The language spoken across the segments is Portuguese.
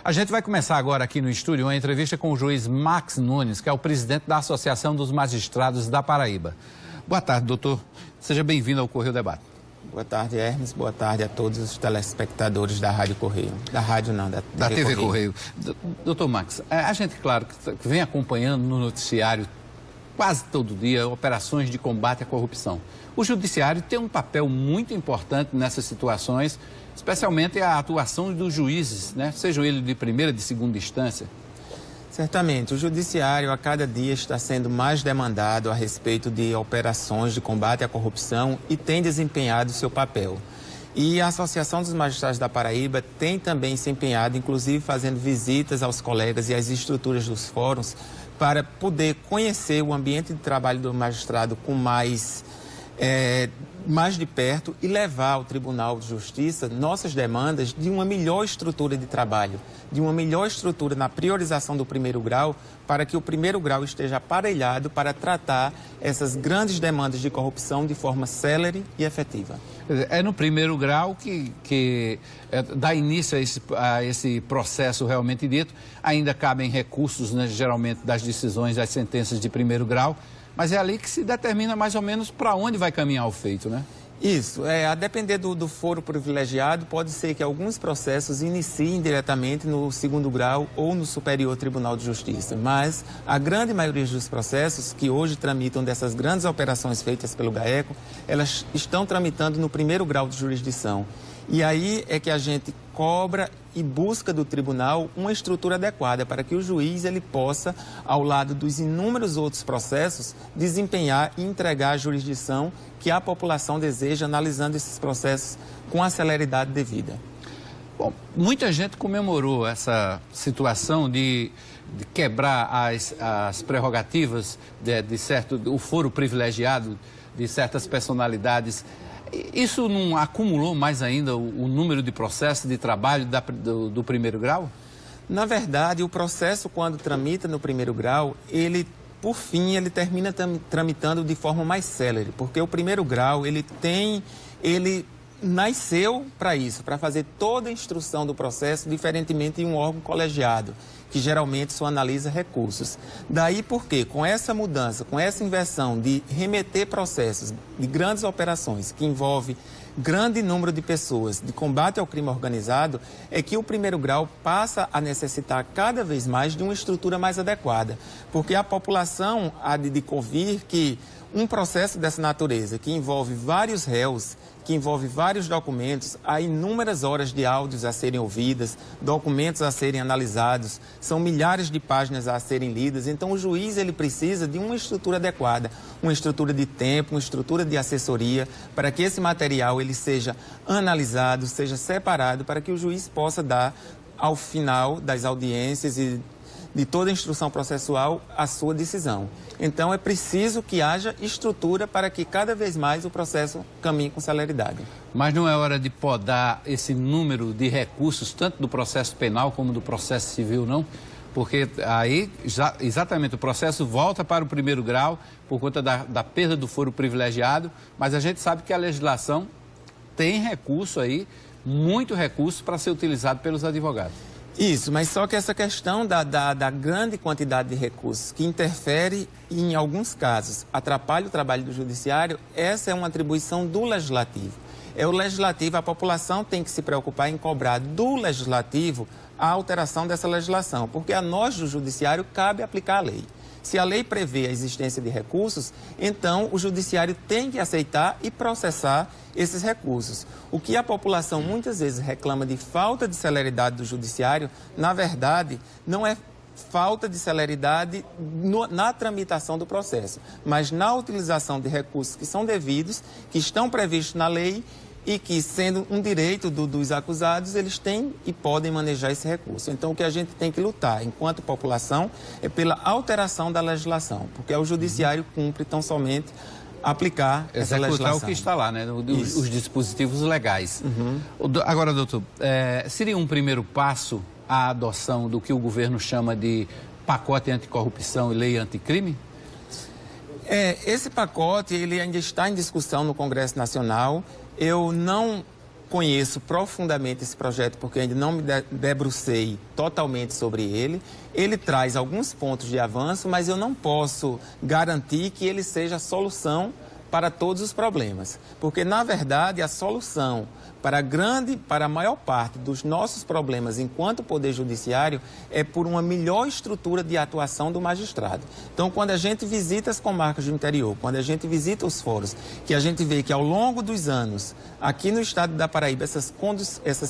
A gente vai começar agora aqui no estúdio uma entrevista com o juiz Max Nunes, que é o presidente da Associação dos Magistrados da Paraíba. Boa tarde, doutor. Seja bem-vindo ao Correio Debate. Boa tarde, Hermes. Boa tarde a todos os telespectadores da Rádio Correio. Da rádio não, da TV Correio. Doutor Max, a gente, claro, que vem acompanhando no noticiário quase todo dia operações de combate à corrupção. O judiciário tem um papel muito importante nessas situações, especialmente a atuação dos juízes, né? Sejam eles de primeira e de segunda instância. Certamente, o judiciário a cada dia está sendo mais demandado a respeito de operações de combate à corrupção e tem desempenhado seu papel. E a Associação dos Magistrados da Paraíba tem também se empenhado, inclusive fazendo visitas aos colegas e às estruturas dos fóruns, para poder conhecer o ambiente de trabalho do magistrado com mais de perto e levar ao Tribunal de Justiça nossas demandas de uma melhor estrutura de trabalho, de uma melhor estrutura na priorização do primeiro grau, para que o primeiro grau esteja aparelhado para tratar essas grandes demandas de corrupção de forma célere e efetiva. É no primeiro grau que dá início a esse processo realmente dito. Ainda cabem recursos, né, geralmente, das decisões, das sentenças de primeiro grau, mas é ali que se determina mais ou menos para onde vai caminhar o feito, né? Isso, a depender do foro privilegiado, pode ser que alguns processos iniciem diretamente no segundo grau ou no Superior Tribunal de Justiça, mas a grande maioria dos processos que hoje tramitam dessas grandes operações feitas pelo GAECO, elas estão tramitando no primeiro grau de jurisdição. E aí é que a gente cobra e busca do tribunal uma estrutura adequada para que o juiz ele possa, ao lado dos inúmeros outros processos, desempenhar e entregar a jurisdição que a população deseja, analisando esses processos com a celeridade devida. Bom, muita gente comemorou essa situação de quebrar as prerrogativas o foro privilegiado de certas personalidades. Isso não acumulou mais ainda o número de processos de trabalho do primeiro grau? Na verdade, o processo, quando tramita no primeiro grau, ele, por fim, ele termina tramitando de forma mais célere, porque o primeiro grau, ele nasceu para isso, para fazer toda a instrução do processo, diferentemente de um órgão colegiado, que geralmente só analisa recursos. Daí porque, com essa mudança, com essa inversão de remeter processos de grandes operações, que envolve grande número de pessoas, de combate ao crime organizado, é que o primeiro grau passa a necessitar cada vez mais de uma estrutura mais adequada, porque a população há de convir que um processo dessa natureza, que envolve vários réus, que envolve vários documentos, há inúmeras horas de áudios a serem ouvidas, documentos a serem analisados, são milhares de páginas a serem lidas, então o juiz ele precisa de uma estrutura adequada, uma estrutura de tempo, uma estrutura de assessoria, para que esse material ele seja analisado, seja separado, para que o juiz possa dar, ao final das audiências e de toda a instrução processual, a sua decisão. Então, é preciso que haja estrutura para que cada vez mais o processo caminhe com celeridade. Mas não é hora de podar esse número de recursos, tanto do processo penal como do processo civil, não? Porque aí, exatamente, o processo volta para o primeiro grau por conta da perda do foro privilegiado, mas a gente sabe que a legislação tem recurso aí, muito recurso para ser utilizado pelos advogados. Isso, mas só que essa questão da grande quantidade de recursos que interfere e, em alguns casos, atrapalha o trabalho do judiciário, essa é uma atribuição do legislativo. É o legislativo, a população tem que se preocupar em cobrar do legislativo a alteração dessa legislação, porque a nós do judiciário cabe aplicar a lei. Se a lei prevê a existência de recursos, então o judiciário tem que aceitar e processar esses recursos. O que a população muitas vezes reclama de falta de celeridade do judiciário, na verdade, não é falta de celeridade na tramitação do processo, mas na utilização de recursos que são devidos, que estão previstos na lei e que, sendo um direito dos acusados, eles têm e podem manejar esse recurso. Então, o que a gente tem que lutar, enquanto população, é pela alteração da legislação, porque o judiciário cumpre tão somente aplicar essa legislação. Executar o que está lá, né? Os dispositivos legais. Agora, doutor, seria um primeiro passo a adoção do que o governo chama de pacote anticorrupção e lei anticrime? Esse pacote ele ainda está em discussão no Congresso Nacional. Eu não conheço profundamente esse projeto porque ainda não me debrucei totalmente sobre ele. Ele traz alguns pontos de avanço, mas eu não posso garantir que ele seja a solução para todos os problemas. Porque, na verdade, a solução para a maior parte dos nossos problemas enquanto Poder Judiciário é por uma melhor estrutura de atuação do magistrado. Então, quando a gente visita as comarcas do interior, quando a gente visita os fóruns, que a gente vê que ao longo dos anos, aqui no estado da Paraíba, essas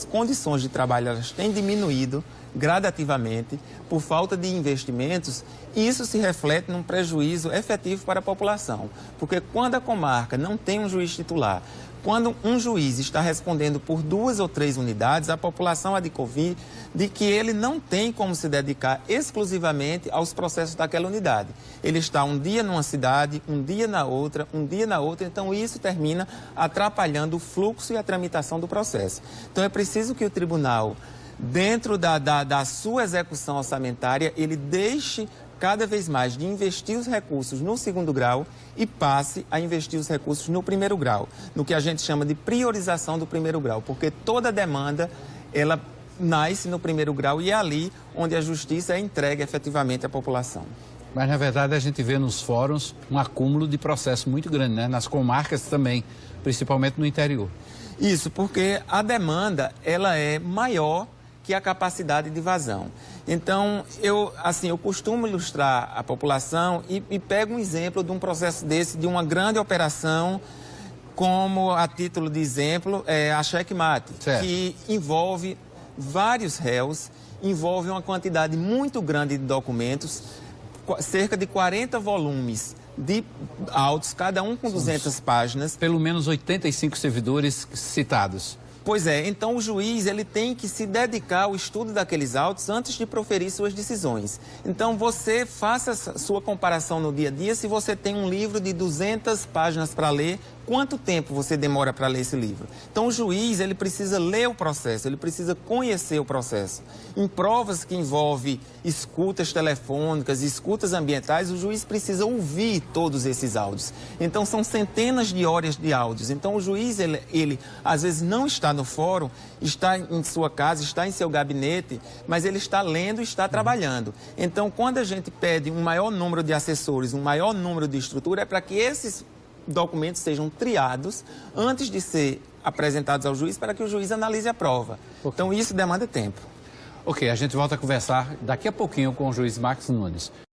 condições de trabalho elas têm diminuído gradativamente por falta de investimentos, e isso se reflete num prejuízo efetivo para a população. Porque quando a comarca não tem um juiz titular, quando um juiz está respondendo por 2 ou 3 unidades, a população há de convir de que ele não tem como se dedicar exclusivamente aos processos daquela unidade. Ele está um dia numa cidade, um dia na outra, então isso termina atrapalhando o fluxo e a tramitação do processo. Então é preciso que o tribunal, dentro da sua execução orçamentária, ele deixe cada vez mais de investir os recursos no segundo grau e passe a investir os recursos no primeiro grau, no que a gente chama de priorização do primeiro grau, porque toda demanda, ela nasce no primeiro grau e é ali onde a justiça é entregue efetivamente à população. Mas, na verdade, a gente vê nos fóruns um acúmulo de processo muito grande, né? Nas comarcas também, principalmente no interior. Isso, porque a demanda, ela é maior que a capacidade de vazão. Então, eu costumo ilustrar a população e pego um exemplo de um processo desse, de uma grande operação, como a título de exemplo, a Checkmate, que envolve vários réus, envolve uma quantidade muito grande de documentos, cerca de 40 volumes de autos, cada um com 200 páginas. Pelo menos 85 servidores citados. Pois é, então o juiz ele tem que se dedicar ao estudo daqueles autos antes de proferir suas decisões. Então você faça sua comparação no dia a dia. Se você tem um livro de 200 páginas para ler, quanto tempo você demora para ler esse livro? Então o juiz ele precisa ler o processo, ele precisa conhecer o processo. Em provas que envolvem escutas telefônicas, escutas ambientais, o juiz precisa ouvir todos esses áudios. Então são centenas de horas de áudios. Então o juiz ele às vezes não está no fórum, está em sua casa, está em seu gabinete, mas ele está lendo e está trabalhando. Então quando a gente pede um maior número de assessores, um maior número de estrutura, é para que esses documentos sejam triados antes de ser apresentados ao juiz para que o juiz analise a prova. Então isso demanda tempo. Ok, a gente volta a conversar daqui a pouquinho com o juiz Max Nunes.